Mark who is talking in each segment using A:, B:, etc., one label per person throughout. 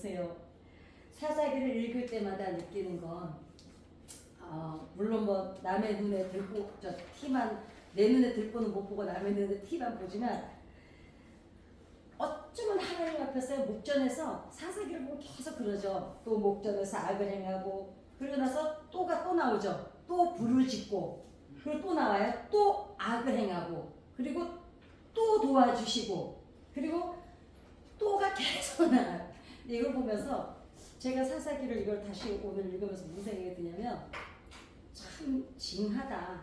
A: 보세요. 사사기를 읽을 때마다 느끼는 건 물론 뭐 남의 눈에 들보 저 티만 내 눈에 들보는 못 보고 남의 눈에 티만 보지만 어쩌면 하나님 앞에서 목전에서 사사기를 보고 계속 그러죠. 또 목전에서 악을 행하고 그러고 나서 또가 또 나오죠. 또 불을 짓고 그리고 또 나와요. 또 악을 행하고 그리고 또 도와주시고 그리고 또가 계속 나와요. 이걸 보면서 제가 사사기를 이걸 다시 오늘 읽으면서 무슨 생각이 드냐면 참 징하다.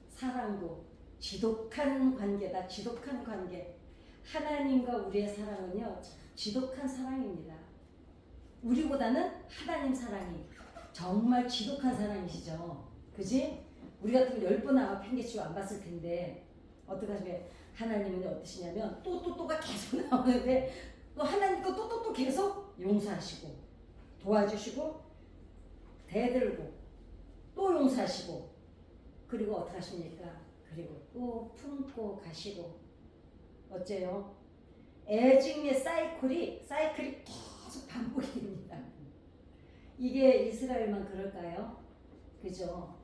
A: 사랑도 지독한 관계다. 지독한 관계. 하나님과 우리의 사랑은요 지독한 사랑입니다. 우리보다는 하나님 사랑이 정말 지독한 사랑이시죠. 그지? 우리 같은 10번 아마 팽개치고 안 봤을 텐데 어떡하시면 하나님은 어떠시냐면 또가 계속 나오는데 또 하나님 거 또 계속 용서하시고 도와주시고 대들고 또 용서하시고 그리고 어떻게 하십니까? 그리고 또 품고 가시고 어째요? 애증의 사이클이 계속 반복이 됩니다. 이게 이스라엘만 그럴까요? 그죠?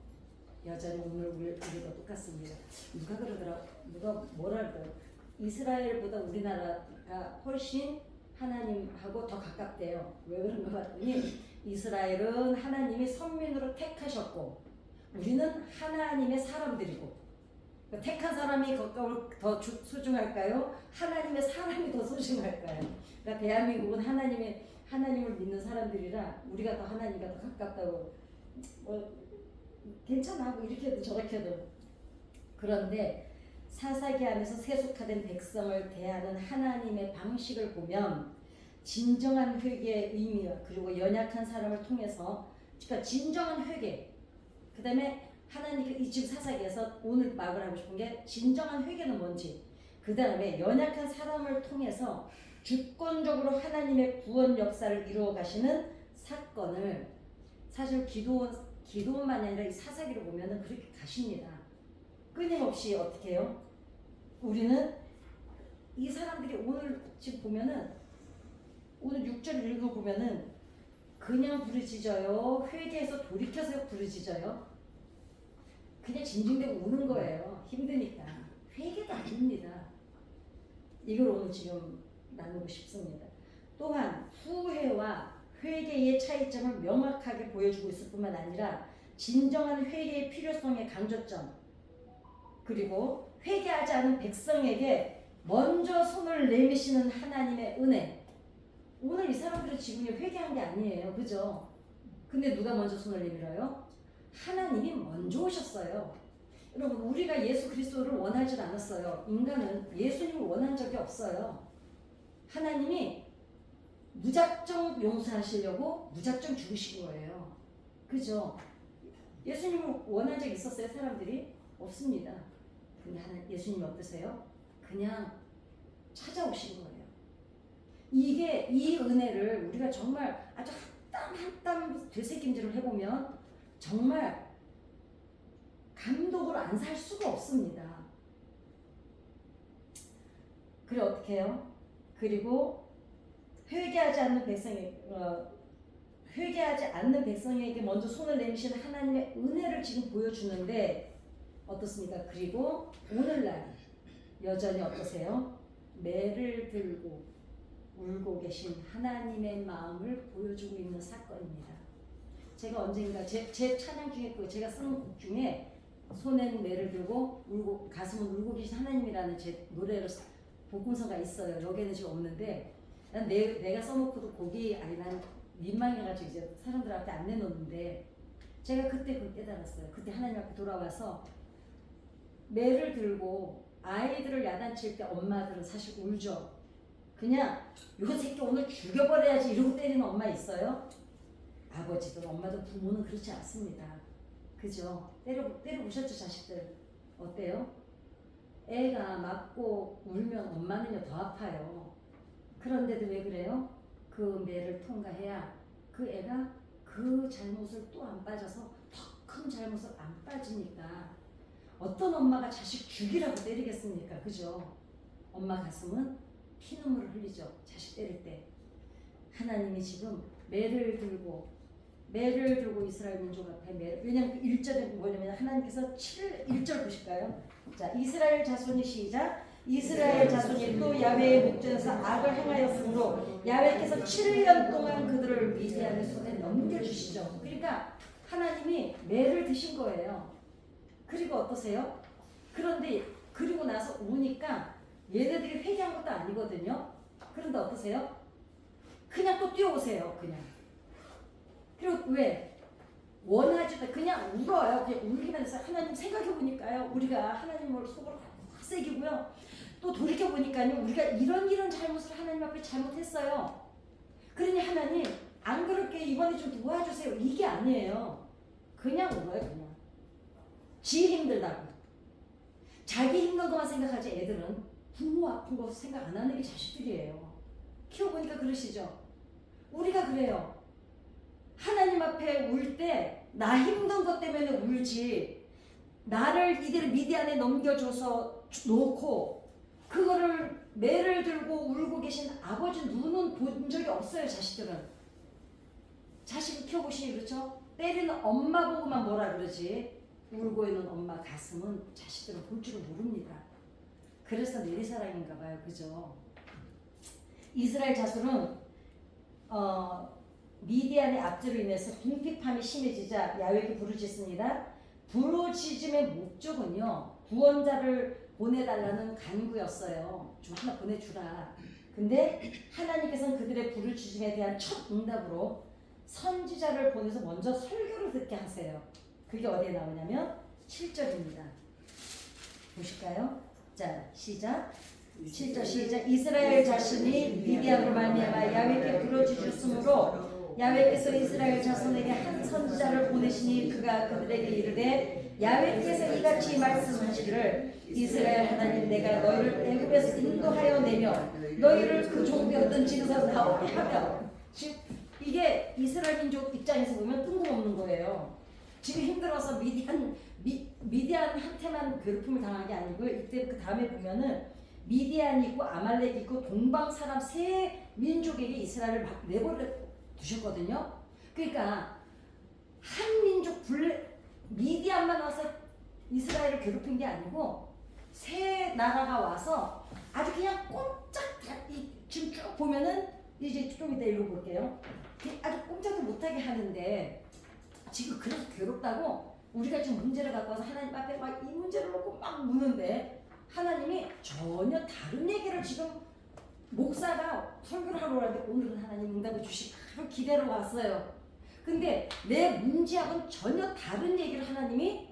A: 여전히 오늘 우리가 똑같습니다. 누가 그러더라? 누가 뭐라 그러더라? 이스라엘보다 우리나라가 훨씬 하나님하고 더 가깝대요. 왜 그런가 봤더니 이스라엘은 하나님이 선민으로 택하셨고 우리는 하나님의 사람들이고 택한 사람이 더 소중할까요? 하나님의 사람이 더 소중할까요? 그러니까 대한민국은 하나님을 믿는 사람들이라 우리가 더 하나님과 더 가깝다고 괜찮아 뭐 이렇게 해도 저렇게 해도 그런데 사사기 안에서 세속화된 백성을 대하는 하나님의 방식을 보면 진정한 회개의 의미와 그리고 연약한 사람을 통해서 그러니까 진정한 회개 그 다음에 하나님 지금 사사기에서 오늘 말을 하고 싶은 게 진정한 회개는 뭔지 그 다음에 연약한 사람을 통해서 주권적으로 하나님의 구원 역사를 이루어 가시는 사건을 사실 기도만이 아니라 이 사사기를 보면은 그렇게 가십니다. 끊임없이 어떻게 해요? 우리는 이 사람들이 오늘 지금 보면은 오늘 6절 읽어보면은 그냥 부르짖어요. 회개해서 돌이켜서 부르짖어요. 그냥 징징대고 우는 거예요. 힘드니까. 회개가 아닙니다. 이걸 오늘 지금 나누고 싶습니다. 또한 후회와 회개의 차이점을 명확하게 보여주고 있을 뿐만 아니라 진정한 회개의 필요성의 강조점 그리고 회개하지 않은 백성에게 먼저 손을 내미시는 하나님의 은혜 오늘 이 사람들은 지금 회개한 게 아니에요. 그죠? 근데 누가 먼저 손을 내밀어요? 하나님이 먼저 오셨어요. 여러분 우리가 예수 그리스도를 원하지 않았어요. 인간은 예수님을 원한 적이 없어요. 하나님이 무작정 용서하시려고 무작정 죽으신 거예요. 그죠? 예수님을 원한 적 있었어요? 사람들이? 없습니다. 근데 예수님이 어떠세요? 그냥 찾아오신 거예요. 이 은혜를 우리가 정말 아주 한 땀 되새김질을 해보면 정말 감독으로 안 살 수가 없습니다. 그래 어떻게 해요? 그리고 회개하지 않는 백성에게 먼저 손을 내미시는 하나님의 은혜를 지금 보여주는데 어떻습니까? 그리고 오늘날 여전히 어떠세요? 매를 들고 울고 계신 하나님의 마음을 보여주고 있는 사건입니다. 제가 언젠가 제 찬양 중에 제가 쓰는 곡 중에 손엔 매를 들고 울고 가슴은 울고 계신 하나님이라는 제 노래로 복음서가 있어요. 여기는 지금 없는데 난 내가 써놓고도 곡이 아니 난 민망해가지고 이제 사람들 앞에 안 내놓는데 제가 그때 그걸 깨달았어요. 그때 하나님 앞에 돌아와서 매를 들고 아이들을 야단칠 때 엄마들은 사실 울죠. 그냥 이거 새끼 오늘 죽여버려야지 이러고 때리는 엄마 있어요? 아버지들 엄마들 부모는 그렇지 않습니다. 그죠? 때려보셨죠 자식들? 어때요? 애가 맞고 울면 엄마는요 더 아파요. 그런데도 왜 그래요? 그 매를 통과해야 그 애가 그 잘못을 또 안 빠져서 더 큰 잘못을 안 빠지니까 어떤 엄마가 자식 죽이라고 때리겠습니까? 그죠? 엄마 가슴은 피눈물을 흘리죠. 자식 때릴 때. 하나님이 지금 매를 들고 이스라엘 민족 앞에 왜냐면 1절에 뭐냐면 하나님께서 1절 보실까요? 자, 이스라엘 자손이 시작. 이스라엘 자손이 또 야훼의 목전에서 악을 행하였으므로 야훼께서 7년 동안 그들을 미디안의 손에 넘겨주시죠. 그러니까 하나님이 매를 드신 거예요. 그리고 어떠세요? 그런데 그리고 나서 오니까 얘네들이 회개한 것도 아니거든요. 그런데 어떠세요? 그냥 또 뛰어오세요. 그냥. 그리고 왜? 원하지도 그냥 울어요. 그냥 울기만 해서 하나님 생각해보니까요. 우리가 하나님을 속으로 확 새기고요. 또 돌이켜보니까요. 우리가 이런 잘못을 하나님 앞에 잘못했어요. 그러니 하나님 안 그렇게 이번에 좀 도와주세요. 이게 아니에요. 그냥 울어요. 그냥. 지 힘들다고. 자기 힘든 것만 생각하지 애들은 부모 아픈 거 생각 안 하는 게 자식들이에요. 키워보니까 그러시죠. 우리가 그래요. 하나님 앞에 울 때 나 힘든 것 때문에 울지 나를 이대로 미디안에 넘겨줘서 놓고 그거를 매를 들고 울고 계신 아버지 눈은 본 적이 없어요. 자식들은. 자식을 키워보시니 그렇죠? 때리는 엄마 보고만 뭐라 그러지 울고 있는 엄마 가슴은 자식들은 볼 줄을 모릅니다. 그래서 내리사랑인가 봐요. 그죠? 이스라엘 자손은 미디안의 압제로 인해서 궁핍함이 심해지자 야훼에게 부르짖습니다. 부르짖음의 목적은요. 구원자를 보내달라는 간구였어요. 좀 하나 보내주라. 근데 하나님께서는 그들의 부르짖음에 대한 첫 응답으로 선지자를 보내서 먼저 설교를 듣게 하세요. 그게 어디에 나오냐면 7절입니다. 보실까요? 자, 시작. 7절 시작. 이스라엘 자신이 미디안으로 말미암아 야훼께 부르짖었으므로 야훼께서 이스라엘 자손에게 한 선지자를 보내시니 그가 그들에게 이르되 야훼께서 이같이 말씀하시기를 이스라엘 하나님 내가 너희를 애굽에서 인도하여 내며 너희를 그 종되었던 집에서 나오게 하며 즉 이게 이스라엘 민족 입장에서 보면 뜬금없는 거예요. 지금 힘들어서 미디안한테만 괴롭힘을 당한 게 아니고 이때 그 다음에 보면은 미디안이 있고 아말렉이 있고 동방 사람 세 민족에게 이스라엘을 막 내버려 두셨거든요. 그러니까 한 민족 미디안만 와서 이스라엘을 괴롭힌 게 아니고 세 나라가 와서 아주 그냥 꼼짝 지금 쭉 보면은 이제 좀 이따 읽어볼게요. 아주 꼼짝도 못하게 하는데 지금 그래서 괴롭다고 우리가 지금 문제를 갖고 와서 하나님 앞에 막 이 문제를 놓고 막 무는데 하나님이 전혀 다른 얘기를 지금 목사가 설교를 하러 왔는데 오늘은 하나님 응답을 주시기를 기대로 왔어요. 근데 내 문제하고는 전혀 다른 얘기를 하나님이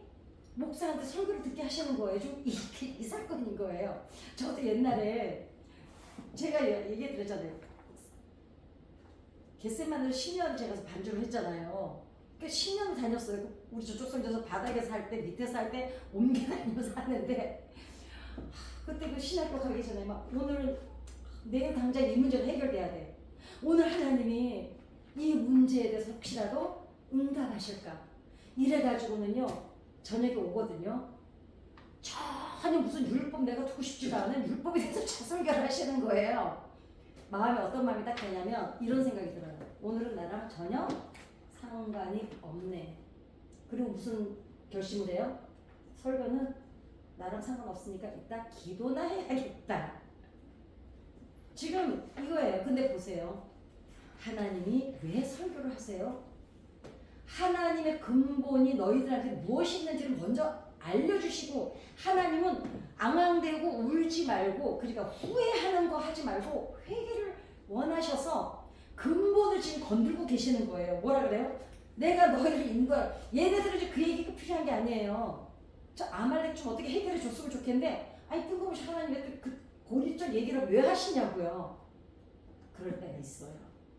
A: 목사한테 설교를 듣게 하시는 거예요. 좀 이 사건인 거예요. 저도 옛날에 제가 얘기해 드렸잖아요. 겟세마네를 10년 제가 반주를 했잖아요. 그러니까 10년 다녔어요. 우리 저쪽 성전에서 바닥에 살 때, 밑에 살 때 옮겨 다니면서 하는데 그때 그 신학교 가기 전에 막 오늘은 내일 당장 이 문제가 해결돼야 돼. 오늘 하나님이 이 문제에 대해서 혹시라도 응답하실까? 이래가지고는요 저녁에 오거든요. 전혀 무슨 율법 내가 두고 싶지도 않은 율법에 대해서 설교를 하시는 거예요. 마음에 어떤 마음이 딱 드냐면 이런 생각이 들어요. 오늘은 나랑 전혀 상관이 없네. 그리고 무슨 결심을 해요? 설교는 나랑 상관없으니까 이따 기도나 해야겠다. 지금 이거예요. 근데 보세요. 하나님이 왜 설교를 하세요? 하나님의 근본이 너희들한테 무엇이 있는지를 먼저 알려주시고 하나님은 앙앙대고 울지 말고 그러니까 후회하는 거 하지 말고 회개를 원하셔서 근본을 지금 건들고 계시는 거예요. 뭐라 그래요? 내가 너희를 인도할 얘네들은 이제 그 얘기가 필요한 게 아니에요. 저 아말렉 좀 어떻게 해결해 줬으면 좋겠는데 아니 뜬금없이 하나님 그 고리적 얘기를 왜 하시냐고요. 그럴 때가 있어요.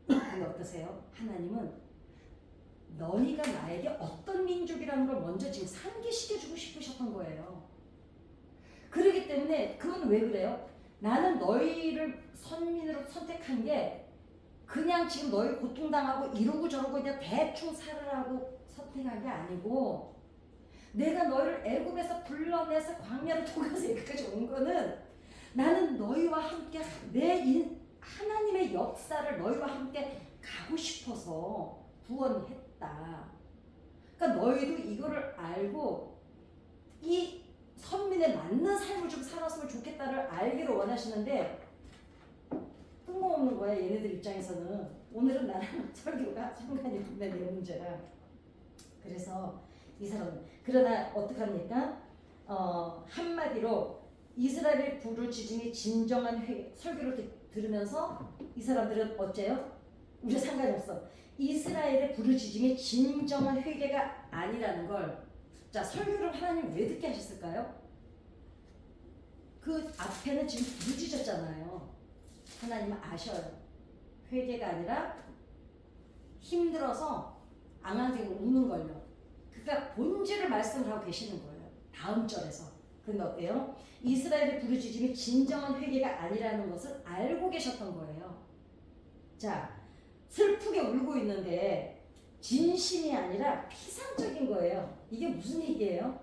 A: 근데 어떠세요? 하나님은 너희가 나에게 어떤 민족이라는 걸 먼저 지금 상기시켜주고 싶으셨던 거예요. 그렇기 때문에 그건 왜 그래요? 나는 너희를 선민으로 선택한 게 그냥 지금 너희 고통당하고 이러고 저러고 그냥 대충 살으라고 선택한 게 아니고 내가 너희를 애굽에서 불러내서 광야를 통해서 여기까지 온 거는 나는 너희와 함께 하나님의 역사를 너희와 함께 가고 싶어서 구원했다. 그러니까 너희도 이거를 알고 이 선민에 맞는 삶을 좀 살았으면 좋겠다를 알기를 원하시는데 뜬금없는 거야 얘네들 입장에서는. 오늘은 나랑 설교가 상관이 없네 내 문제랑. 그래서 이 사람은 그러나 어떡합니까? 한마디로 이스라엘의 부르짖음이 진정한 설교를 들으면서 이 사람들은 어째요? 우리 상관이 없어. 이스라엘의 부르짖음이 진정한 회개가 아니라는 걸. 자, 설교를 하나님 왜 듣게 하셨을까요? 그 앞에는 지금 부르짖었잖아요. 하나님은 아셔요. 회개가 아니라 힘들어서 앙앙대고 우는 걸요. 그러니까 본질을 말씀을 하고 계시는 거예요. 다음 절에서. 근데 어때요? 이스라엘의 부르짖음이 진정한 회개가 아니라는 것을 알고 계셨던 거예요. 자, 슬프게 울고 있는데 진심이 아니라 피상적인 거예요. 이게 무슨 얘기예요?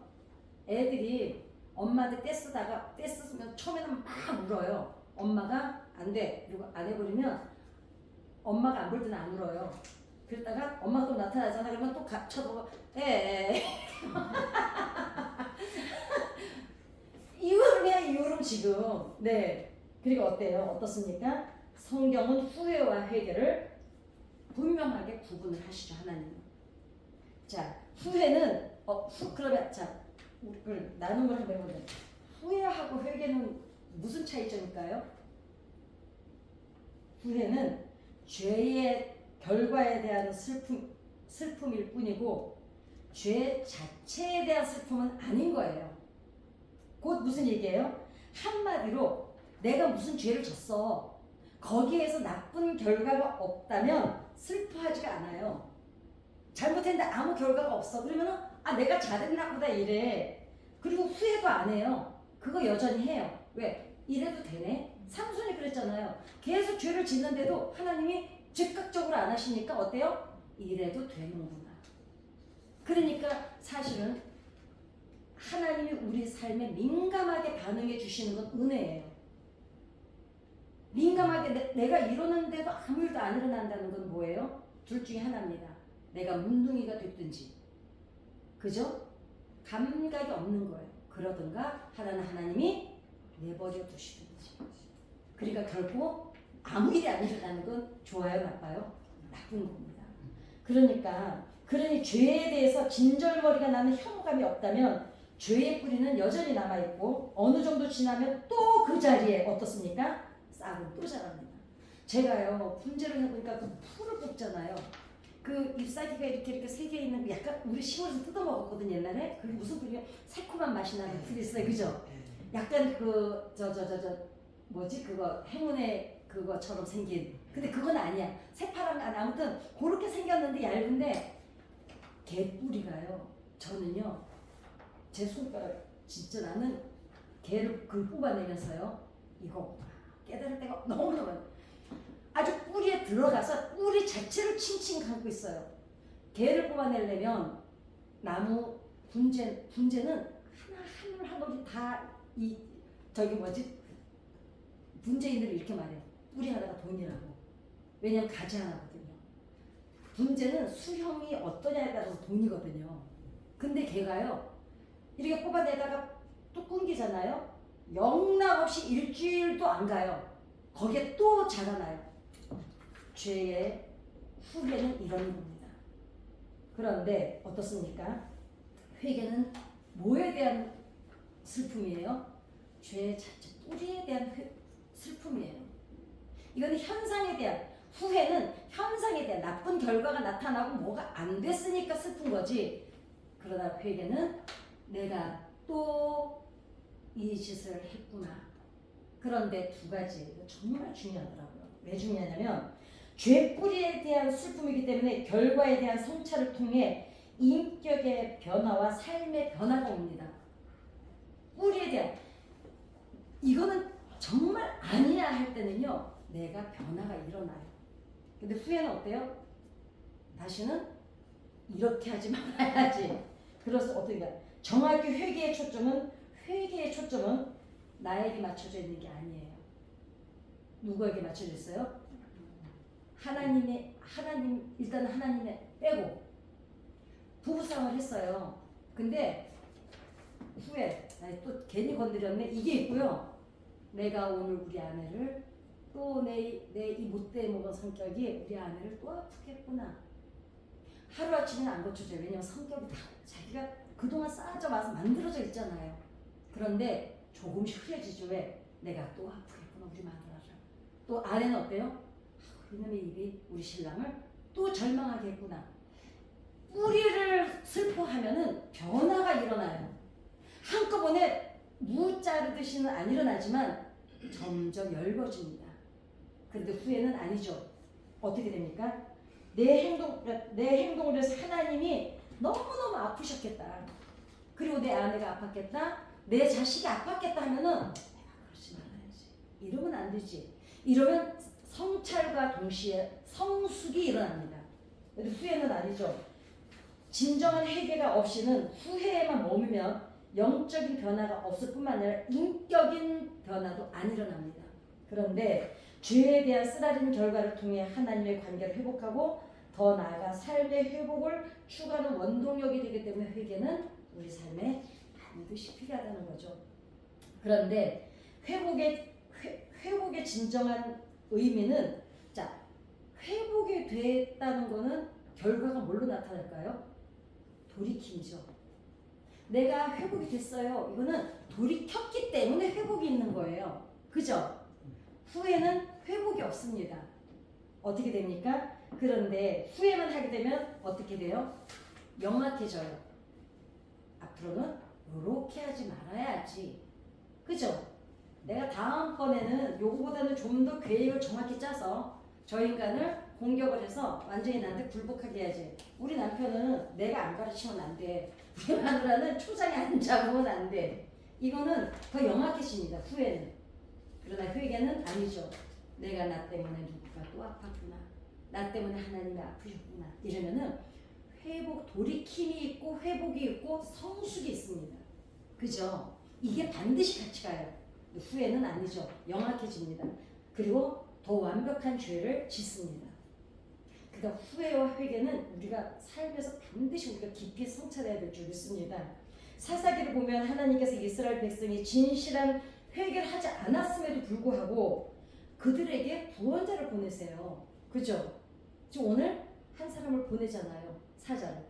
A: 애들이 엄마한테 떼쓰면 처음에는 막 울어요. 엄마가 안 돼. 그리고 안 해버리면 엄마가 안 볼 때는 안 울어요. 그러다가 엄마가 또 나타나잖아. 그러면 또 쳐보고 이 울음이야 이 울음 지금. 네. 그리고 어때요? 어떻습니까? 성경은 후회와 회개를 분명하게 구분을 하시죠. 하나님은. 자, 후회는 그러면 자 우리 나눈 걸 한번 해보자. 후회하고 회개는 무슨 차이점일까요? 후회는 죄의 결과에 대한 슬픔일 뿐이고 죄 자체에 대한 슬픔은 아닌 거예요. 곧 무슨 얘기예요? 한마디로 내가 무슨 죄를 졌어. 거기에서 나쁜 결과가 없다면 슬퍼하지가 않아요. 잘못했는데 아무 결과가 없어. 그러면은 내가 잘했나 보다 이래. 그리고 후회도 안 해요. 그거 여전히 해요. 왜? 이래도 되네. 삼손이 그랬잖아요. 계속 죄를 짓는데도 하나님이 즉각적으로 안 하시니까 어때요? 이래도 되는구나. 그러니까 사실은 하나님이 우리 삶에 민감하게 반응해 주시는 건 은혜예요. 민감하게 내가 이러는데도 아무 일도 안 일어난다는 건 뭐예요? 둘 중에 하나입니다. 내가 문둥이가 됐든지, 그죠? 감각이 없는 거예요. 그러든가 하나님이 내버려 두시든지. 그러니까 결코 아무 일이 안 일어나는 건 좋아요, 나빠요? 나쁜 겁니다. 그러니 죄에 대해서 진절머리가 나는 혐오감이 없다면 죄의 뿌리는 여전히 남아있고 어느 정도 지나면 또 그 자리에 어떻습니까? 싹은 또 자랍니다. 제가요 분재를 해보니까 그 풀을 뽑잖아요. 그 잎사귀가 이렇게 세 개 있는 거 약간 우리 시골에서 뜯어 먹었거든 옛날에. 그게 무슨 풀이에요? 새콤한 맛이 나는 풀이 있어요, 그죠? 약간 뭐지 그거 행운의 그거처럼 생긴. 근데 그건 아니야. 새파란 아무튼 그렇게 생겼는데 얇은데 개뿌리가요. 저는요 제 손가락 진짜 나는 개를 뽑아내면서요 이거 깨달을 때가 너무너무 아주 뿌리에 들어가서 뿌리 자체를 칭칭 감고 있어요. 개를 뽑아내려면 나무 분재는 한 올이 다 분재인들이 이렇게 말해요. 뿌리 하나가 돈이라고. 왜냐면 가지 하나거든요. 분재는 수형이 어떠냐에 따라서 돈이거든요. 근데 개가요 이렇게 뽑아내다가 또 끊기잖아요. 영락없이 일주일도 안 가요. 거기에 또 자라나요. 죄의 후회는 이런 겁니다. 그런데 어떻습니까? 회개는 뭐에 대한 슬픔이에요? 죄 자체 뿌리에 대한 슬픔이에요. 이거는 현상에 대한, 후회는 현상에 대한 나쁜 결과가 나타나고 뭐가 안 됐으니까 슬픈 거지. 그러나 회개는 내가 또 이 짓을 했구나. 그런데 두 가지 정말 중요하더라고요. 왜 중요하냐면 죄 뿌리에 대한 슬픔이기 때문에 결과에 대한 성찰을 통해 인격의 변화와 삶의 변화가 옵니다. 뿌리에 대한, 이거는 정말 아니야 할 때는요 내가 변화가 일어나요. 근데 후회는 어때요? 다시는 이렇게 하지 말아야지. 그래서 어떻게 해요? 정확히 회개의 초점은 나에게 맞춰져 있는 게 아니에요. 누구에게 맞춰져 있어요? 하나님 일단 하나님의 빼고 부부싸움을 했어요. 근데 후에 또 괜히 건드렸네. 이게 있고요. 내가 오늘 우리 아내를 또 내 이 못돼 먹은 성격이 우리 아내를 또 아프게 했구나. 하루아침에 안 고쳐져요. 왜냐면 성격이 다 자기가 그동안 쌓아져 와서 만들어져 있잖아요. 그런데 조금씩 흐려지죠. 왜? 내가 또 아프게 했구나 우리 마누라를. 또 아내는 어때요? 이놈의 입이 우리 신랑을 또 절망하게 했구나. 뿌리를 슬퍼하면은 변화가 일어나요. 한꺼번에 무 자르듯이는 안 일어나지만 점점 엷어집니다. 그런데 후회는 아니죠. 어떻게 됩니까? 내 행동으로 해서 하나님이 너무너무 아프셨겠다. 그리고 내 아내가 아팠겠다. 내 자식이 아팠겠다 하면은 내가 그러지 말아야지. 이러면 안 되지. 이러면 성찰과 동시에 성숙이 일어납니다. 후회는 아니죠. 진정한 회개가 없이는 후회에만 머물면 영적인 변화가 없을 뿐만 아니라 인격인 변화도 안 일어납니다. 그런데 죄에 대한 쓰라린 결과를 통해 하나님의 관계를 회복하고 더 나아가 삶의 회복을 추구하는 원동력이 되기 때문에 회개는 우리 삶에 반드시 필요하다는 거죠. 그런데 회복의 진정한 의미는 회복이 됐다는 거는 결과가 뭘로 나타날까요? 돌이킴이죠. 내가 회복이 됐어요. 이거는 돌이켰기 때문에 회복이 있는 거예요. 그죠? 후회는 회복이 없습니다. 어떻게 됩니까? 그런데 후회만 하게 되면 어떻게 돼요? 영악해져요. 앞으로는 이렇게 하지 말아야지. 그죠? 내가 다음번에는 요거보다는 좀 더 계획을 정확히 짜서 저 인간을 공격을 해서 완전히 나한테 굴복하게 해야지. 우리 남편은 내가 안 가르치면 안 돼. 우리 마누라는 초장에 안 잡으면 안 돼. 이거는 더 영악해집니다. 후회는. 그러나 회개는 아니죠. 내가 나 때문에 누구가 또 아팠구나. 나 때문에 하나님이 아프셨구나. 이러면은 돌이킴이 있고 회복이 있고 성숙이 있습니다. 그죠? 이게 반드시 같이 가요. 후회는 아니죠. 영악해집니다. 그리고 더 완벽한 죄를 짓습니다. 그러니까 후회와 회개는 우리가 삶에서 반드시 우리가 깊이 성찰해야 될 줄 믿습니다. 사사기를 보면 하나님께서 이스라엘 백성이 진실한 회개를 하지 않았음에도 불구하고 그들에게 구원자를 보내세요. 그죠? 지금 오늘 한 사람을 보내잖아요. 사자를.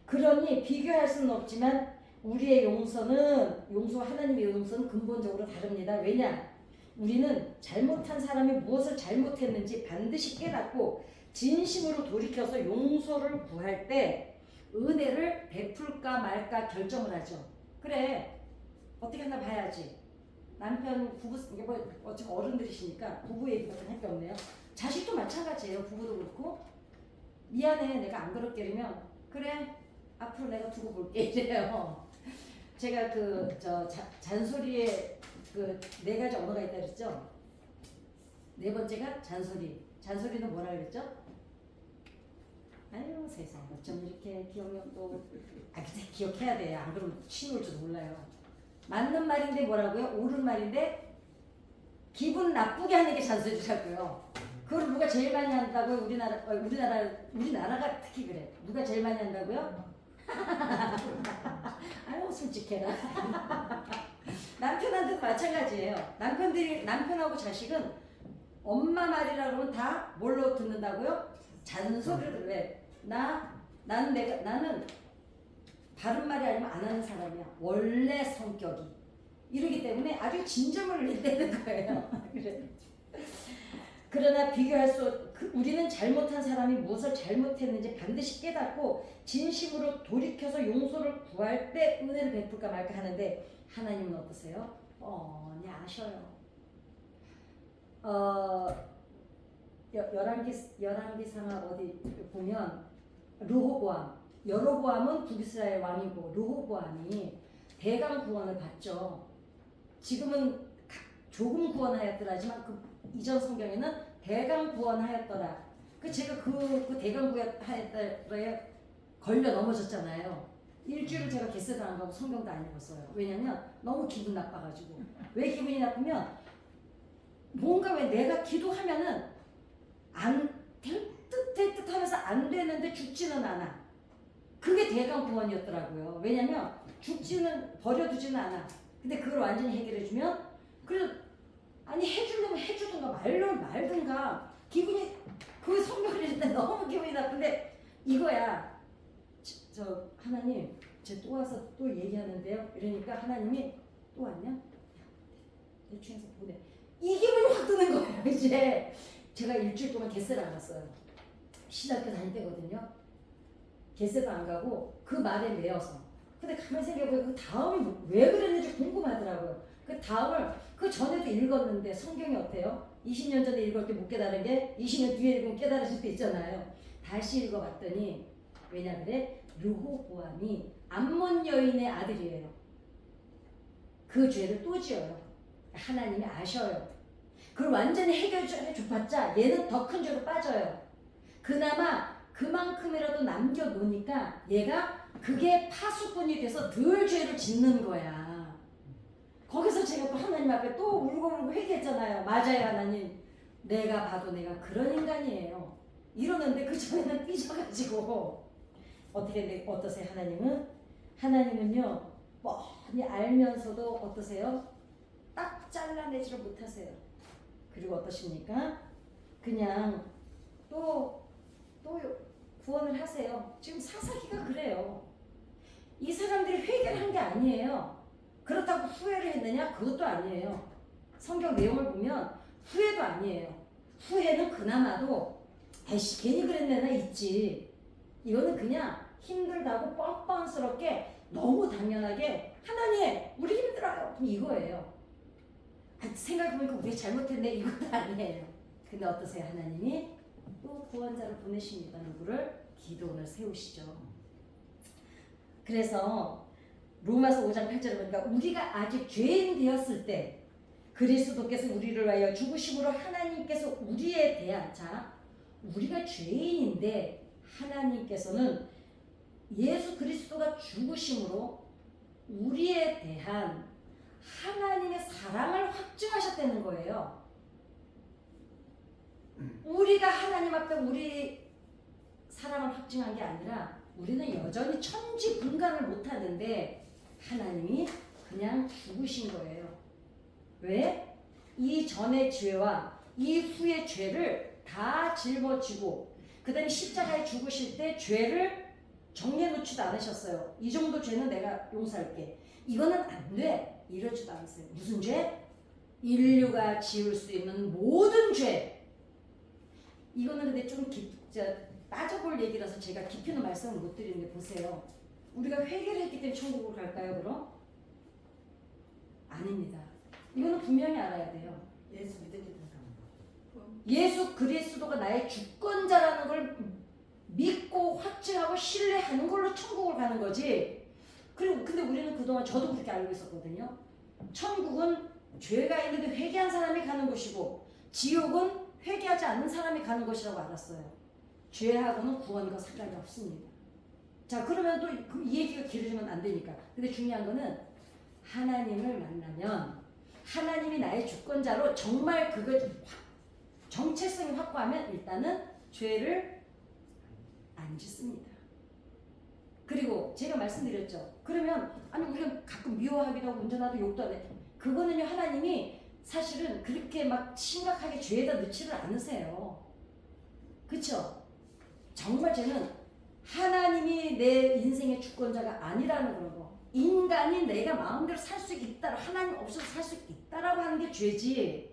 A: 그러니 비교할 수는 없지만 우리의 용서와 하나님의 용서는 근본적으로 다릅니다. 왜냐? 우리는 잘못한 사람이 무엇을 잘못했는지 반드시 깨닫고 진심으로 돌이켜서 용서를 구할 때 은혜를 베풀까 말까 결정을 하죠. 그래, 어떻게 하나 봐야지. 남편, 부부, 이게 어차피 어른들이시니까 부부 얘기밖에 할 게 없네요. 자식도 마찬가지예요. 부부도 그렇고. 미안해, 내가 안 그렇게 이러면 그래, 앞으로 내가 두고 볼게 이래요. 제가 잔소리에 네 가지 언어가 있다 그랬죠. 네 번째가 잔소리. 잔소리는 뭐라 그랬죠? 아유 세상에 어쩜 이렇게 기억력도 기억해야 돼요. 안 그러면 치울 줄 몰라요. 맞는 말인데 뭐라고요? 옳은 말인데 기분 나쁘게 하는 게 잔소리라고요. 그걸 누가 제일 많이 한다고요? 우리나라가 특히 그래. 누가 제일 많이 한다고요? 아유 솔직해라. 남편한테도 마찬가지예요. 남편하고 자식은 엄마 말이라 그러면 다 뭘로 듣는다고요? 잔소리를. 왜? 나는 바른 말이 아니면 안 하는 사람이야. 원래 성격이. 이러기 때문에 아주 진정을 내는 거예요. 그래. 그러나 우리는 잘못한 사람이 무엇을 잘못했는지 반드시 깨닫고 진심으로 돌이켜서 용서를 구할 때 은혜를 베풀까 말까 하는데 하나님은 어떠세요? 뻔히 아셔요. 열왕기상하 어디 보면 여로보암은 북이스라엘 왕이고 르호보암이 대강 구원을 받죠. 지금은 조금 구원하였더라지만 그 이전 성경에는 대강 구원하였더라. 제가 그 대강 구원하였더라에 걸려 넘어졌잖아요. 일주일을 제가 개세당한 거고 성경도 안 읽었어요. 왜냐면 너무 기분 나빠가지고. 왜 기분이 나쁘면 뭔가 왜 내가 기도하면은 안 될 안 되는데 죽지는 않아. 그게 대강 구원이었더라고요. 왜냐면 죽지는 버려두지는 않아. 근데 그걸 완전히 해결해주면 그래도 아니 해주려면 해주든가 말든가 기분이 그 성경을 읽는데 너무 기분이 나쁜데 이거야. 저 하나님 쟤 또 와서 또 얘기하는데요. 이러니까 하나님이 또 왔냐? 대충해서 보내. 이 기분이 확 드는 거예요. 이제 제가 일주일 동안 겟세를 안 갔어요. 신학교 다닐 때거든요. 겟세도 안 가고 그 말에 매여서. 근데 가만히 생각해보니까 그 다음이 왜 그랬는지 궁금하더라고요. 그 다음을 그 전에도 읽었는데 성경이 어때요? 20년 전에 읽을 때 못 깨달은 게 20년 뒤에 읽으면 깨달으실 때 있잖아요. 다시 읽어봤더니 왜냐 그래? 르호보암이 암몬 여인의 아들이에요. 그 죄를 또 지어요. 하나님이 아셔요. 그걸 완전히 해결해 줘봤자 얘는 더 큰 죄로 빠져요. 그나마 그만큼이라도 남겨놓으니까 얘가 그게 파수꾼이 돼서 덜 죄를 짓는 거야. 거기서 제가 또 하나님 앞에 또 울고 회개했잖아요. 맞아요 하나님. 내가 봐도 내가 그런 인간이에요. 이러는데 그 전에는 삐져가지고 어떠세요 하나님은? 하나님은요 뻔히 알면서도 어떠세요? 딱 잘라내지를 못하세요. 그리고 어떠십니까? 그냥 또 구원을 하세요. 지금 사사기가 그래요. 이 사람들이 회개를 한 게 아니에요. 그렇다고 후회를 했느냐? 그것도 아니에요. 성경 내용을 보면 후회도 아니에요. 후회는 그나마도 아이씨 괜히 그랬네 나 있지. 이거는 그냥 힘들다고 뻔뻔스럽게 너무 당연하게 하나님 우리 힘들어요. 이거예요. 생각해보니까 우리가 잘못했네 이것도 아니에요. 근데 어떠세요? 하나님이 또 구원자를 보내십니다. 누구를? 기도원을 세우시죠. 그래서 로마서 5장 8절에 보니까 우리가 아직 죄인 되었을 때 그리스도께서 우리를 위하여 죽으심으로 하나님께서 우리에 대한 우리가 죄인인데 하나님께서는 예수 그리스도가 죽으심으로 우리에 대한 하나님의 사랑을 확증하셨다는 거예요. 우리가 하나님 앞에 우리 사랑을 확증한 게 아니라 우리는 여전히 천지분간을 못하는데 하나님이 그냥 죽으신 거예요. 왜? 이 전의 죄와 이 후의 죄를 다 짊어지고 그 다음에 십자가에 죽으실 때 죄를 정리해 놓지도 않으셨어요. 이 정도 죄는 내가 용서할게. 이거는 안 돼. 이러지도 않았어요. 무슨 죄? 인류가 지을 수 있는 모든 죄. 이거는 근데 좀 따져볼 얘기라서 제가 깊이는 말씀을 못 드리는데 보세요. 우리가 회개를 했기 때문에 천국으로 갈까요 그럼? 아닙니다. 이거는 분명히 알아야 돼요.
B: 예수 믿으게 된다는 거.
A: 예수 그리스도가 나의 주권자라는 걸 믿고 확증하고 신뢰하는 걸로 천국을 가는 거지. 그리고 근데 우리는 그동안 저도 그렇게 알고 있었거든요. 천국은 죄가 있는데 회개한 사람이 가는 곳이고 지옥은 회개하지 않는 사람이 가는 곳이라고 알았어요. 죄하고는 구원과 상관이 없습니다. 자 그러면 또 이 얘기가 길어지면 안 되니까. 근데 중요한 거는 하나님을 만나면 하나님이 나의 주권자로 정말 그걸 정체성이 확고하면 일단은 죄를 안 짓습니다. 그리고 제가 말씀드렸죠. 그러면 아니 우리가 가끔 미워하기도 하고 운전하도 욕도 안 해. 그거는요 하나님이 사실은 그렇게 막 심각하게 죄에다 넣지를 않으세요. 그쵸? 정말 쟤는 하나님이 내 인생의 주권자가 아니라는 그런 거. 인간이 내가 마음대로 살 수 있다. 하나님 없어서 살 수 있다라고 하는 게 죄지.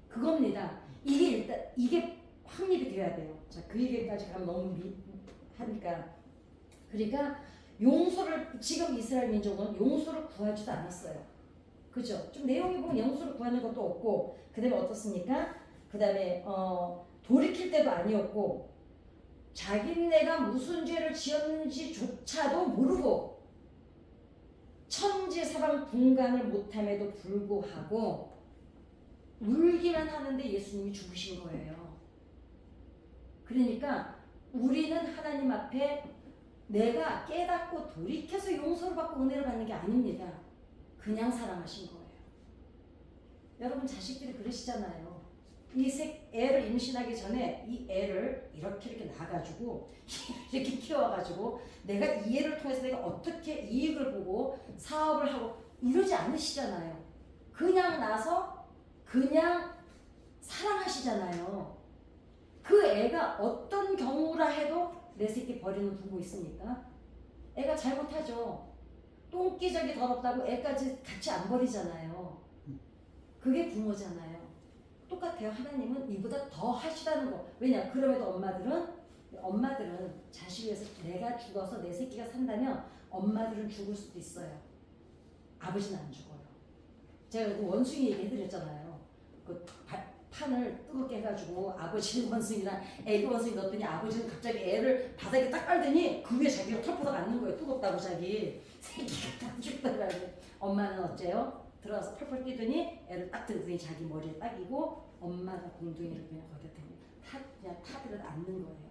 A: 그겁니다. 이게 확립이 돼야 돼요. 자, 그 얘기까지 가면 너무 하니까. 그러니까 용서를 지금 이스라엘 민족은 용서를 구하지도 않았어요. 그죠? 좀 내용이 보면 용서를 구하는 것도 없고, 그 다음에 어떻습니까? 그 다음에 돌이킬 때도 아니었고, 자기네가 무슨 죄를 지었는지조차도 모르고 천지사방 분간을 못함에도 불구하고 울기만 하는데 예수님이 죽으신 거예요. 그러니까 우리는 하나님 앞에 내가 깨닫고 돌이켜서 용서를 받고 은혜를 받는 게 아닙니다. 그냥 사랑하신 거예요. 여러분 자식들이 그러시잖아요. 애를 임신하기 전에 이 애를 이렇게 낳아가지고 이렇게 키워가지고 내가 이 애를 통해서 내가 어떻게 이익을 보고 사업을 하고 이러지 않으시잖아요. 그냥 나서 그냥 사랑하시잖아요. 그 애가 어떤 경우라 해도 내 새끼 버리는 부모 있습니까? 애가 잘못하죠. 똥기저귀 더럽다고 애까지 같이 안 버리잖아요. 그게 부모잖아요. 똑같아요. 하나님은 이보다 더 하시다는 거. 왜냐? 그럼에도 엄마들은 자식 위해서 내가 죽어서 내 새끼가 산다면 엄마들은 죽을 수도 있어요. 아버지는 안 죽어요. 제가 그 원숭이 얘기해드렸잖아요. 그 판을 뜨겁게 해가지고 아버지는 원숭이랑 애기 원숭이 넣었더니 아버지는 갑자기 애를 바닥에 딱 깔더니 그 위에 자기가 털포닥 앉는 거예요. 뜨겁다고 자기 새끼가 딱 죽더라고요. 엄마는 어째요? 들어가서 펄펄 뛰더니 애를 딱 들더니 자기 머리에 딱이고 엄마가 공둥이를 그냥 거기다 그냥 타들어 앉는 거예요.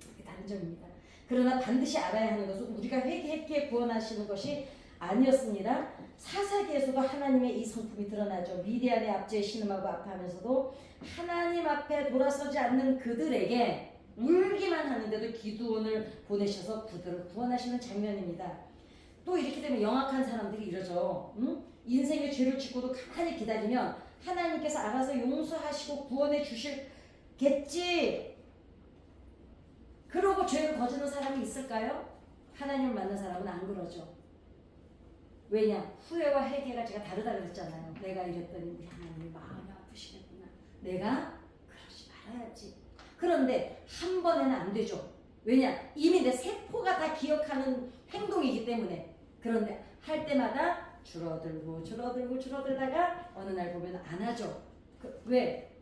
A: 그게 단점입니다. 그러나 반드시 알아야 하는 것은 우리가 회개했기에 구원하시는 것이 아니었습니다. 사사기에서도 하나님의 이 성품이 드러나죠. 미디안의 압제에 신음하고 아파하면서도 하나님 앞에 돌아서지 않는 그들에게 울기만 하는데도 기드온을 보내셔서 그들을 구원하시는 장면입니다. 또 이렇게 되면 영악한 사람들이 이러죠. 인생의 죄를 짓고도 가만히 기다리면 하나님께서 알아서 용서하시고 구원해 주실겠지. 그러고 죄를 거두는 사람이 있을까요? 하나님을 만난 사람은 안 그러죠. 왜냐? 후회와 회개가 제가 다르다 그랬잖아요. 내가 이랬더니 우리 하나님이 마음이 아프시겠구나. 내가 그러지 말아야지. 그런데 한 번에는 안 되죠. 왜냐? 이미 내 세포가 다 기억하는 행동이기 때문에. 그런데 할 때마다 줄어들다가 어느 날 보면 안 하죠. 왜?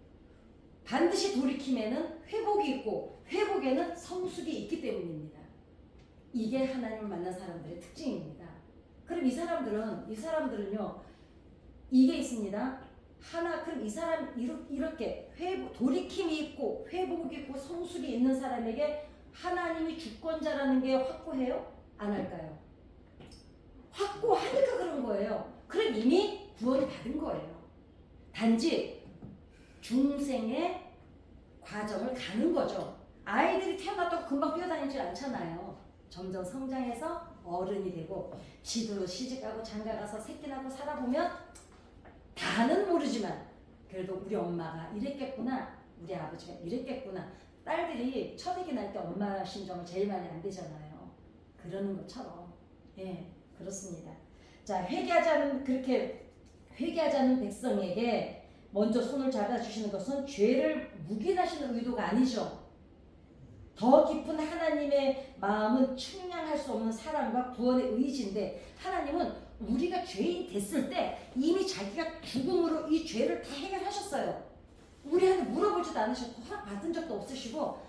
A: 반드시 돌이킴에는 회복이 있고 회복에는 성숙이 있기 때문입니다. 이게 하나님을 만난 사람들의 특징입니다. 그럼 이 사람들은요 이게 있습니다. 그럼 이 사람 이렇게 돌이킴이 있고 회복이 있고 성숙이 있는 사람에게 하나님이 주권자라는 게 확고해요? 안 할까요? 확고하니까 그런 거예요. 그럼 이미 구원을 받은 거예요. 단지 중생의 과정을 가는 거죠. 아이들이 태어났다고 금방 뛰어다니지 않잖아요. 점점 성장해서 어른이 되고 지도 시집가고 장가가서 새끼 낳고 살아보면 다는 모르지만 그래도 우리 엄마가 이랬겠구나, 우리 아버지가 이랬겠구나. 딸들이 첫애기 날 때 엄마 심정을 제일 많이 안 되잖아요. 그러는 것처럼 그렇습니다. 자, 그렇게 회개하자는 백성에게 먼저 손을 잡아주시는 것은 죄를 묵인하시는 의도가 아니죠. 더 깊은 하나님의 마음은 측량할 수 없는 사랑과 구원의 의지인데 하나님은 우리가 죄인 됐을 때 이미 자기가 죽음으로 이 죄를 다 해결하셨어요. 우리한테 물어보지도 않으셨고 허락받은 적도 없으시고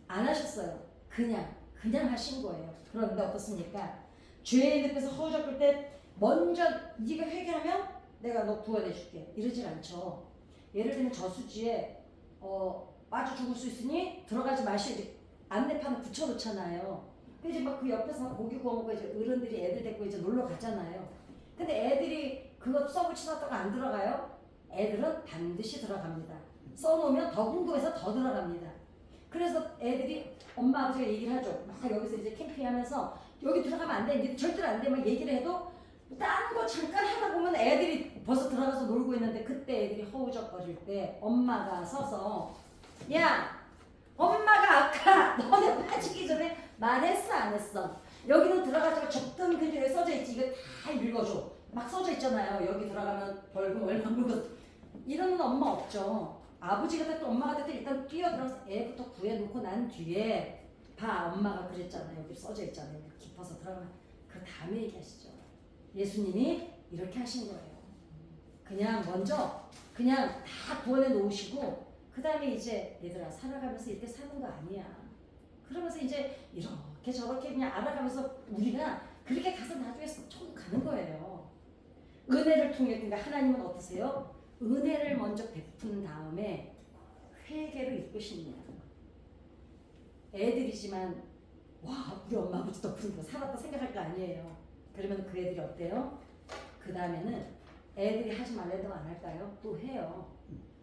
A: 안 하셨어요. 그냥 하신 거예요. 그런데 어떻습니까? 죄의 늪에서 허우적거릴 때 먼저 네가 회개하면 내가 너 구원해 줄게 이러질 않죠. 예를 들면 저수지에 빠져 죽을 수 있으니 들어가지 마시오. 안내판을 붙여놓잖아요. 근데 이제 막 그 옆에서 막 고기 구워 먹고 이제 어른들이 애들 데리고 이제 놀러 가잖아요. 근데 애들이 그거 써붙여놨다가 안 들어가요? 애들은 반드시 들어갑니다. 써놓으면 더 궁금해서 더 들어갑니다. 그래서 애들이 엄마 아버지가 얘기를 하죠. 막 여기서 이제 캠핑하면서 여기 들어가면 안 돼. 절대로 안 돼. 막 얘기를 해도 딴 거 잠깐 하다 보면 애들이 벌써 들어가서 놀고 있는데 그때 애들이 허우적거릴 때 엄마가 서서 야! 엄마가 아까 너네 빠지기 전에 말했어 안 했어? 여기는 들어가자고 적던 글에 써져 있지. 이거 다 읽어줘. 막 써져 있잖아요. 여기 들어가면 벌금 얼마 물고 이러는 엄마 없죠. 아버지가 됐든 엄마가 됐든 일단 뛰어들어서 애부터 구해놓고 난 뒤에 봐 엄마가 그랬잖아요. 여기 써져 있잖아요. 여기 깊어서 들어가면 그 다음에 얘기하시죠. 예수님이 이렇게 하신 거예요. 그냥 먼저 그냥 다 구원해 놓으시고 그 다음에 이제 얘들아 살아가면서 이렇게 사는 거 아니야. 그러면서 이제 이렇게 저렇게 그냥 알아가면서 우리가 그렇게 가서 나중에 천국 가는 거예요. 은혜를 통해 그러니까 하나님은 어떠세요? 은혜를 먼저 베푼 다음에 회개를 이끄십니다. 애들이지만 와 우리 엄마 아버지 덕분에 살았다 생각할 거 아니에요. 그러면 그 애들이 어때요? 그 다음에는 애들이 하지 말래도 안 할까요? 또 해요.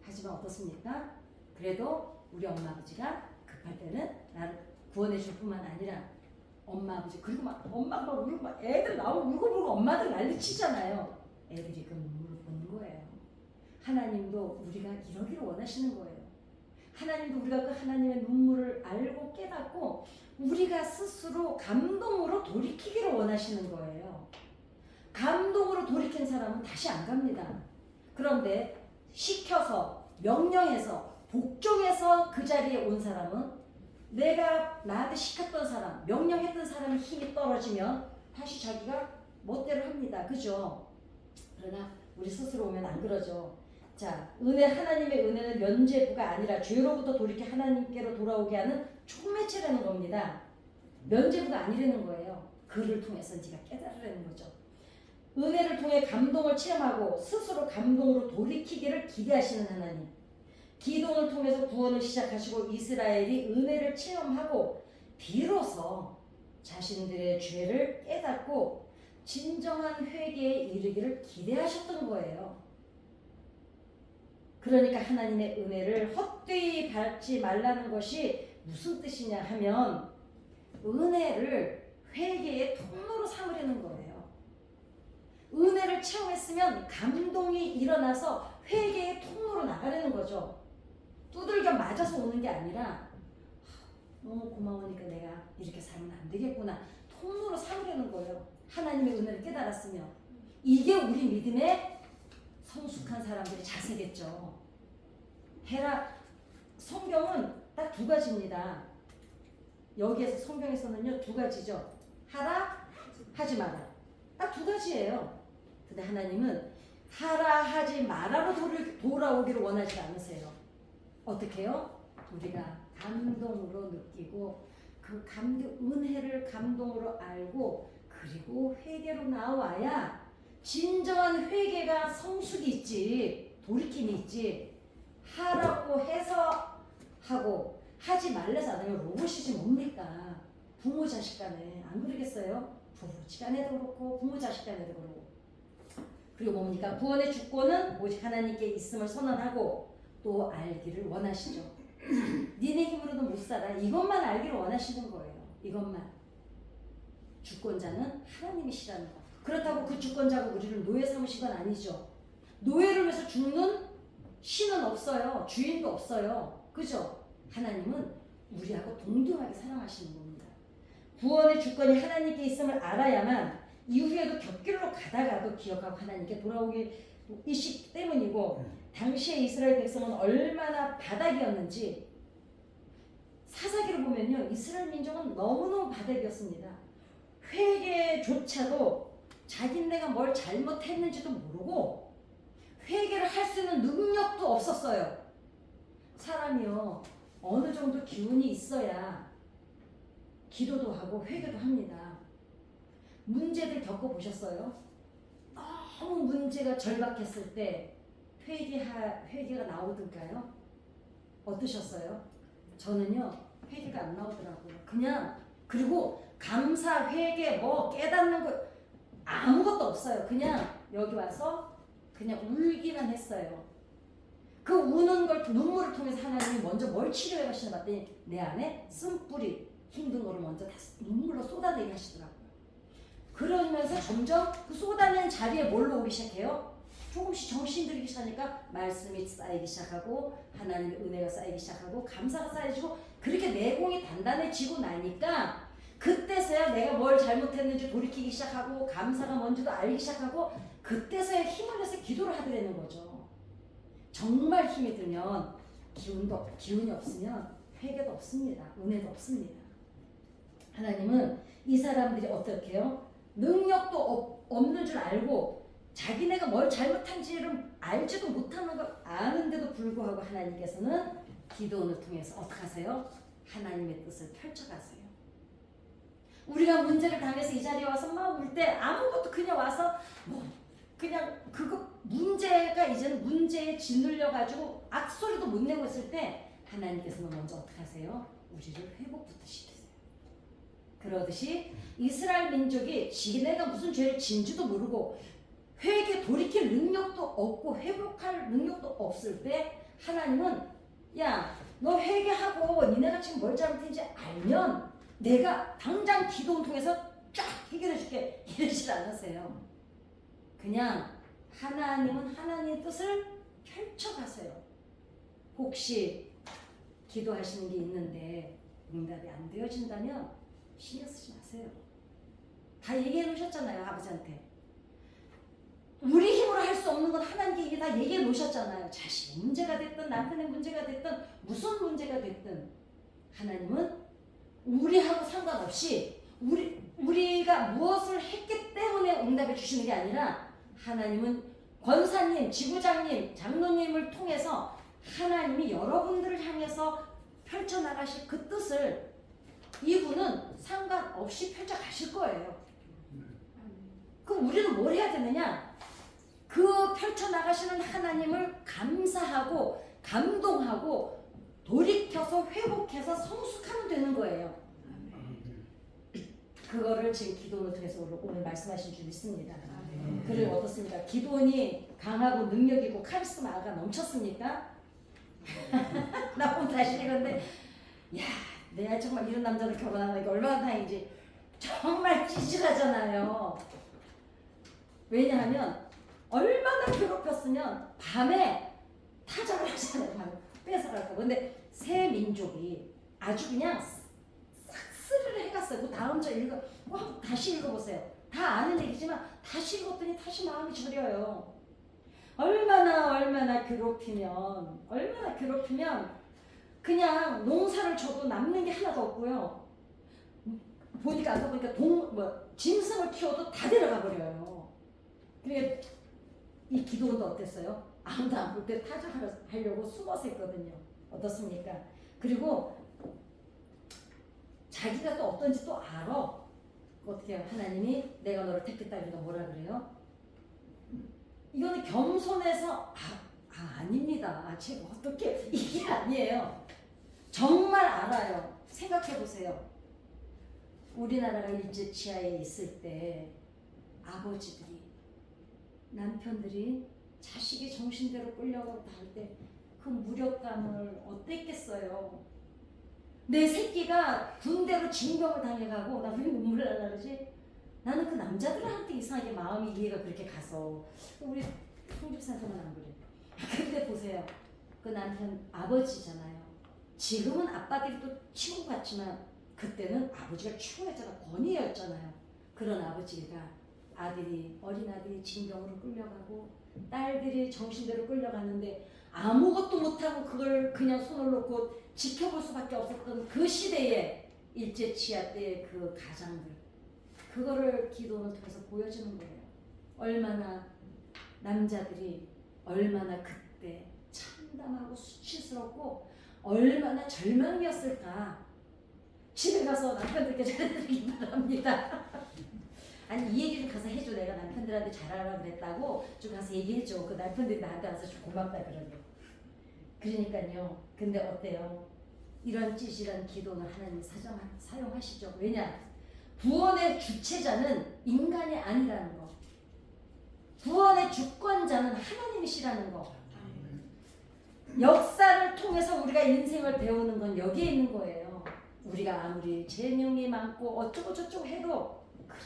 A: 하지만 어떻습니까? 그래도 우리 엄마 아버지가 급할 때는 나를 구원해 줄 뿐만 아니라 엄마 아버지 그리고 막 엄마가 막 울고 막 애들 나오고 울고불고 엄마들 난리치잖아요. 애들이 그 눈물을 보는 거예요. 하나님도 우리가 이러기를 원하시는 거예요. 하나님도 우리가 그 하나님의 눈물을 알고 깨닫고 우리가 스스로 감동으로 돌이키기를 원하시는 거예요. 감동으로 돌이킨 사람은 다시 안 갑니다. 그런데 시켜서 명령해서 복종해서 그 자리에 온 사람은 내가 나한테 시켰던 사람, 명령했던 사람의 힘이 떨어지면 다시 자기가 멋대로 합니다. 그죠? 그러나 우리 스스로 오면 안 그러죠. 자, 하나님의 은혜는 면죄부가 아니라 죄로부터 돌이켜 하나님께로 돌아오게 하는 촉매체라는 겁니다. 면죄부가 아니라는 거예요. 그를 통해서 네가 깨달으라는 거죠. 은혜를 통해 감동을 체험하고 스스로 감동으로 돌이키기를 기대하시는 하나님. 기도를 통해서 구원을 시작하시고 이스라엘이 은혜를 체험하고 비로소 자신들의 죄를 깨닫고 진정한 회개에 이르기를 기대하셨던 거예요. 그러니까 하나님의 은혜를 헛되이 받지 말라는 것이 무슨 뜻이냐 하면 은혜를 회개의 통로로 삼으려는 거예요. 은혜를 체험했으면 감동이 일어나서 회개의 통로로 나가려는 거죠. 두들겨 맞아서 오는 게 아니라 너무 고마우니까 내가 이렇게 살면 안 되겠구나. 통로로 삼으려는 거예요. 하나님의 은혜를 깨달았으면. 이게 우리 믿음의 성숙한 사람들의 자세겠죠. 성경은 딱 두 가지입니다. 여기에서 성경에서는요 두 가지죠. 하라, 하지 마라. 딱 두 가지예요. 근데 하나님은 하라, 하지 마라로 돌아오기를 원하지 않으세요. 어떻게 해요? 우리가 감동으로 느끼고 그 은혜를 감동으로 알고 그리고 회개로 나와야 진정한 회개가 성숙이 있지, 돌이킴이 있지. 하라고 해서 하고 하지 말래서 안 하면 로봇이지 뭡니까? 부모 자식 간에 안 그러겠어요? 부부 간에도 그렇고 부모 자식 간에도 그렇고. 그리고 뭡니까? 구원의 주권은 오직 하나님께 있음을 선언하고 또 알기를 원하시죠. 니네 힘으로는 못 살아. 이것만 알기를 원하시는 거예요. 이것만. 주권자는 하나님이시라는 거. 그렇다고 그 주권자가 우리를 노예 삼으신 건 아니죠. 노예를 위해서 죽는 신은 없어요. 주인도 없어요. 그죠? 하나님은 우리하고 동등하게 사랑하시는 겁니다. 구원의 주권이 하나님께 있음을 알아야만 이후에도 곁길로 가다가도 기억하고 하나님께 돌아오기 때문이고 당시의 이스라엘 백성은 얼마나 바닥이었는지 사사기를 보면요. 이스라엘 민족은 너무너무 바닥이었습니다. 회개조차도 자기네가 뭘 잘못했는지도 모르고 회개를 할 수 있는 능력도 없었어요. 사람이요. 어느 정도 기운이 있어야 기도도 하고 회개도 합니다. 문제들 겪어보셨어요? 너무 문제가 절박했을 때 회개가 나오던가요? 어떠셨어요? 저는요. 회개가 안 나오더라고요. 그냥 그리고 감사, 회개, 깨닫는 거 아무것도 없어요. 그냥 여기 와서 그냥 울기만 했어요. 그 우는 걸 눈물을 통해서 하나님이 먼저 뭘 치료해 가시나 봤더니 내 안에 쓴뿌리 힘든 거를 먼저 다 눈물로 쏟아내게 하시더라고요. 그러면서 점점 그 쏟아낸 자리에 뭘로 오기 시작해요? 조금씩 정신 들기 시작하니까 말씀이 쌓이기 시작하고 하나님의 은혜가 쌓이기 시작하고 감사가 쌓여지고 그렇게 내공이 단단해지고 나니까 그때서야 내가 뭘 잘못했는지 돌이키기 시작하고 감사가 뭔지도 알기 시작하고 그때서야 힘을 내서 기도를 하게 되는 거죠. 정말 힘이 들면 기운이 없으면 회개도 없습니다. 은혜도 없습니다. 하나님은 이 사람들이 어떻게 해요? 능력도 없는 줄 알고 자기네가 뭘 잘못한지를 알지도 못하는 걸 아는데도 불구하고 하나님께서는 기도원을 통해서 어떻게 하세요? 하나님의 뜻을 펼쳐가세요. 우리가 문제를 당해서 이 자리에 와서 막 울 때 아무것도 그냥 와서 그냥 그거 문제가 이제는 문제에 짓눌려 가지고 악소리도 못 내고 있을 때 하나님께서는 먼저 어떻게 하세요? 우리를 회복부터 시키세요. 그러듯이 이스라엘 민족이 지네가 무슨 죄를 진지도 모르고 회개 돌이킬 능력도 없고 회복할 능력도 없을 때 하나님은 야, 너 회개하고 니네가 지금 뭘 잘못했는지 알면 내가 당장 기도를 통해서 쫙 해결해 줄게 이러질 않으세요. 그냥 하나님은 하나님의 뜻을 펼쳐가세요. 혹시 기도하시는 게 있는데 응답이 안 되어진다면 신경 쓰지 마세요. 다 얘기해 놓으셨잖아요. 아버지한테. 우리 힘으로 할 수 없는 건 하나님께 이게 다 얘기해 놓으셨잖아요. 자식의 문제가 됐든 남편의 문제가 됐든 무슨 문제가 됐든 하나님은 우리하고 상관없이 우리가 무엇을 했기 때문에 응답해 주시는 게 아니라 하나님은 권사님, 지부장님, 장로님을 통해서 하나님이 여러분들을 향해서 펼쳐나가실 그 뜻을 이분은 상관없이 펼쳐가실 거예요. 그럼 우리는 뭘 해야 되느냐? 그 펼쳐나가시는 하나님을 감사하고 감동하고 돌이켜서 회복해서 성숙하면 되는 거예요. 그거를 지금 기도를 통해서 오늘 말씀하신 줄 믿습니다. 그리고 어떻습니까? 기도원이 강하고 능력 있고 카리스마가 넘쳤습니까? 나 오늘 다시 읽었는데 야, 내가 정말 이런 남자를 결혼하는 게 얼마나 다행인지. 정말 찌질하잖아요. 왜냐하면 얼마나 괴롭혔으면 밤에 타작을 하잖아요. 밤에 뺏어갈까. 근데 새 민족이 아주 그냥 싹쓸이를 해갔어요. 그 다음 절 다시 읽어보세요. 다 아는 얘기지만 다시 읽었더니 다시 마음이 저려요. 얼마나 괴롭히면 그냥 농사를 줘도 남는 게 하나도 없고요. 보니까 아까 보니까 짐승을 키워도 다 데려가 버려요. 그게 이 기도원도 어땠어요? 아무도 안 볼 때 타작하려고 숨어서 했거든요. 어떻습니까? 그리고 자기가 또 어떤지 또 알아. 어떻게 해요? 하나님이 내가 너를 택했다 그러니까 뭐라 그래요? 이거는 겸손해서 아닙니다. 제가 어떻게 이게 아니에요. 정말 알아요. 생각해 보세요. 우리나라가 일제 치하에 있을 때 아버지들이 남편들이 자식이 정신대로 끌려가고 할 때 그 무력감을 어땠겠어요. 내 새끼가 군대로 징병을 당해가고 나 왜 눈물 나려 그러지? 나는 그 남자들한테 이상하게 마음이 이해가 그렇게 가서 우리 송집사한테만 안 그래. 근데 보세요. 그 남편 아버지잖아요. 지금은 아빠들이 또 친구 같지만 그때는 아버지가 최고였잖아. 권위였잖아요. 그런 아버지가 어린 아들이 징병으로 끌려가고 딸들이 정신대로 끌려갔는데 아무것도 못하고 그걸 그냥 손을 놓고 지켜볼 수밖에 없었던 그 시대에 일제 치하 때의 그 가장들 그거를 기도를 통해서 보여주는 거예요. 얼마나 남자들이 얼마나 그때 참담하고 수치스럽고 얼마나 절망이었을까. 집에 가서 남편들께 잘해드리기 바랍니다. 아니 이 얘기 좀 가서 해줘. 내가 남편들한테 잘하라고 그랬다고 좀 가서 얘기해줘. 그 남편들이 나한테 와서 좀 고맙다 그러고. 그러니까요. 근데 어때요? 이런 찌질한 기도는 하나님 사용하시죠. 왜냐? 구원의 주체자는 인간이 아니라는 거. 구원의 주권자는 하나님이시라는 거. 역사를 통해서 우리가 인생을 배우는 건 여기에 있는 거예요. 우리가 아무리 재능이 많고 어쩌고 저쩌고 해도 그래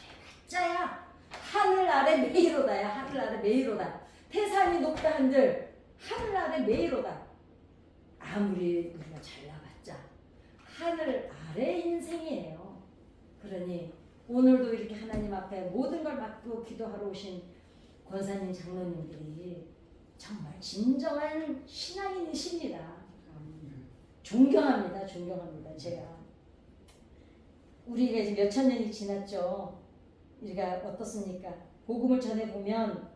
A: 가짜야. 하늘 아래 메이로다야. 하늘 아래 메이로다. 태산이 높다 한들 하늘 아래 메이로다. 아무리 우리가 잘나봤자 하늘 아래 인생이에요. 그러니 오늘도 이렇게 하나님 앞에 모든 걸 맡고 기도하러 오신 권사님 장로님들이 정말 진정한 신앙인이십니다. 존경합니다. 제가 우리가 이제 몇천 년이 지났죠. 우리가 어떻습니까? 복음을 전해보면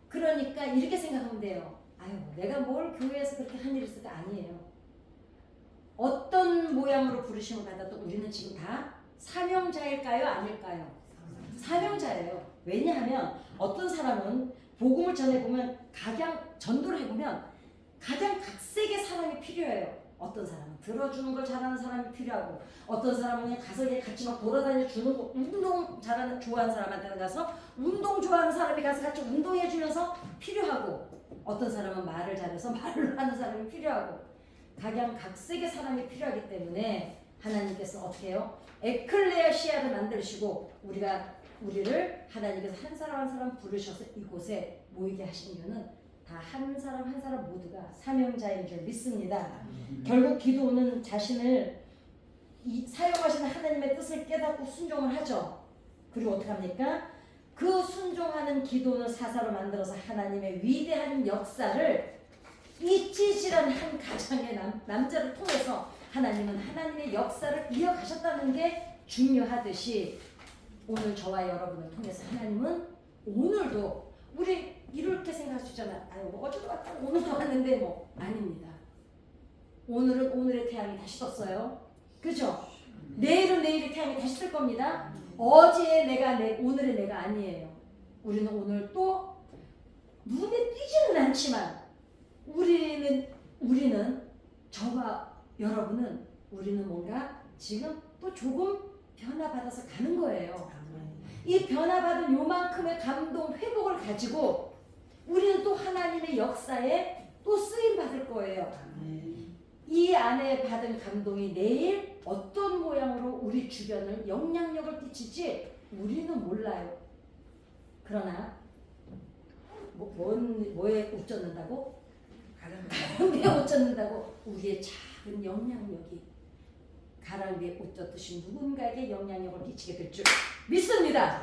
A: 그러니까 이렇게 생각하면 돼요. 아유, 내가 뭘 교회에서 그렇게 한 일이 있을까? 아니에요. 어떤 모양으로 부르심을 받아도 우리는 지금 다 사명자일까요? 아닐까요? 사명자예요. 왜냐하면 어떤 사람은 복음을 전해보면 전도를 해보면 가장 각색의 사람이 필요해요. 어떤 사람은 들어주는 걸 잘하는 사람이 필요하고 어떤 사람은 그냥 가서 같이 막 돌아다녀 주는 거 운동 좋아하는 사람한테는 가서 운동 좋아하는 사람이 가서 같이 운동해 주면서 필요하고 어떤 사람은 말을 잘해서 말로 하는 사람이 필요하고 각양각색의 사람이 필요하기 때문에 하나님께서 어떻게 해요? 에클레시아를 만드시고 우리를 하나님께서 한 사람 한 사람 부르셔서 이곳에 모이게 하신 이유는 다 한 사람 한 사람 모두가 사명자인 줄 믿습니다. 결국 기도는 자신을 사용하시는 하나님의 뜻을 깨닫고 순종을 하죠. 그리고 어떻게 합니까? 그 순종하는 기도는 사사로 만들어서 하나님의 위대한 역사를 이 찌질한 한 가정의 남자를 통해서 하나님은 하나님의 역사를 이어가셨다는 게 중요하듯이 오늘 저와 여러분을 통해서 하나님은 오늘도 우리 이렇게 생각할 수 있잖아. 아유 뭐 어제도 왔다 오늘도 왔는데 뭐 아닙니다. 오늘은 오늘의 태양이 다시 떴어요. 그죠? 내일은 내일의 태양이 다시 뜰 겁니다. 어제의 내가 오늘의 내가 아니에요. 우리는 오늘 또 눈에 띄지는 않지만 우리는 저와 여러분은 우리는 뭔가 지금 또 조금 변화받아서 가는 거예요. 이 변화받은 요만큼의 감동 회복을 가지고 우리는 또 하나님의 역사에 또 쓰임 받을 거예요. 이 안에 받은 감동이 내일 어떤 모양으로 우리 주변을 영향력을 끼칠지 우리는 몰라요. 그러나 뭐에 웃젓는다고? 가랑비에 웃젓는다고 우리의 작은 영향력이 가랑비에 웃젓듯이 누군가에게 영향력을 끼치게 될 줄 믿습니다.